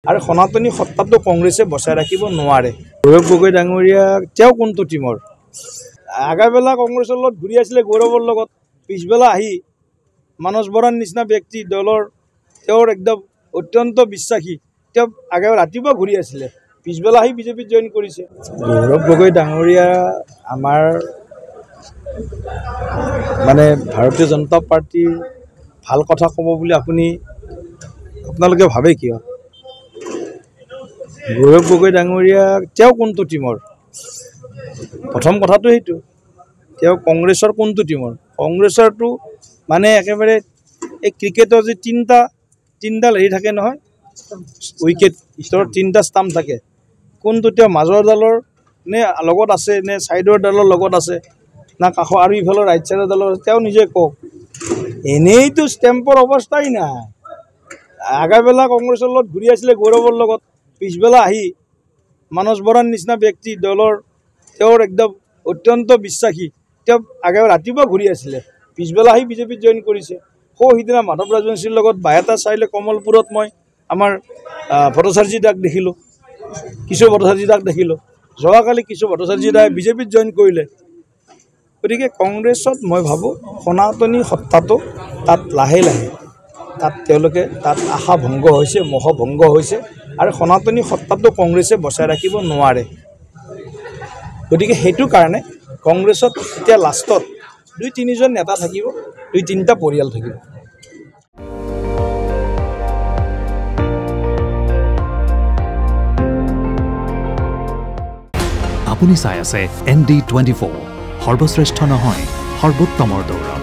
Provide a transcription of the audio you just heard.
আৰু সনাতনী সত্তাটো কংগ্ৰেছে বচাই ৰাখিব নোৱাৰে। গৌৰৱ গগৈ ডাঙৰীয়া তেওঁ কোনটো টিমৰ? আগাবেলা কংগ্ৰেছৰ লগত ঘূৰি আছিলে গৌৰৱৰ লগত, পিছবেলা আহি মানস বৰাৰ নিচিনা ব্যক্তি দলৰ তেওঁৰ একদম অত্যন্ত বিশ্বাসী, তেওঁ ৰাতিপুৱা ঘূৰি আছিলে, পিছবেলা আহি বিজেপিত জইন কৰিছে। গৌৰৱ গগৈ ডাঙৰীয়া আমাৰ মানে ভাৰতীয় জনতা পাৰ্টিৰ ভাল কথা ক'ব বুলি আপোনালোকে ভাবে কিয়? গৌৰৱ গগৈ ডাঙৰীয়া তেওঁ কোনটো টিমৰ? প্ৰথম কথাটো সেইটো, তেওঁ কংগ্ৰেছৰ কোনটো টিমৰ? কংগ্ৰেছৰটো মানে একেবাৰে এই ক্ৰিকেটৰ যে তিনিডাল হেৰি থাকে নহয়, উইকেট ভিতৰত তিনিটা ষ্টাম্প থাকে, কোনটো তেওঁ মাজৰ ডালৰ নে লগত আছে, নে ছাইডৰ ডালৰ লগত আছে, না কাষৰ আৰু ইফালৰ ৰাইট ছাইডৰ ডালৰ? তেওঁ নিজে কওক। এনেইতো ষ্টেম্পৰ অৱস্থাই নাই। আগাবেলা কংগ্ৰেছৰ লগত ঘূৰি আছিলে গৌৰৱৰ লগত, পিছবেলা আহি মানস বৰাৰ নিচিনা ব্যক্তি দলৰ তেওঁৰ একদম অত্যন্ত বিশ্বাসী, তেওঁ ৰাতিপুৱা ঘূৰি আছিলে, পিছবেলা আহি বিজেপিত জইন কৰিছে। সিদিনা মাধৱ ৰাজবংশীৰ লগত বায়'ডাটা চাইলে কমলপুৰত মই আমাৰ ভট্টাচাৰ্যী দাক দেখিলোঁ, কিশোৰ ভট্টাচাৰ্যী দাক দেখিলোঁ। যোৱাকালি কিশোৰ ভট্টাচাৰ্যী দাই বিজেপিত জইন কৰিলে। গতিকে কংগ্ৰেছত মই ভাবোঁ সনাতনী সত্তাটো তাত লাহে লাহে তেওঁলোকে আশা ভংগ হৈছে, মোহ ভংগ হৈছে, আৰু সনাতনী সত্তাটো কংগ্ৰেছে বচাই ৰাখিব নোৱাৰে। গতিকে সেইটো কাৰণে কংগ্ৰেছত এতিয়া লাষ্টত 2-3জন নেতা থাকিব, 2-3টা পৰিয়াল থাকিব। আপুনি চাই আছে ND24, সৰ্বশ্ৰেষ্ঠ নহয় সৰ্বোত্তমৰ দৌৰ।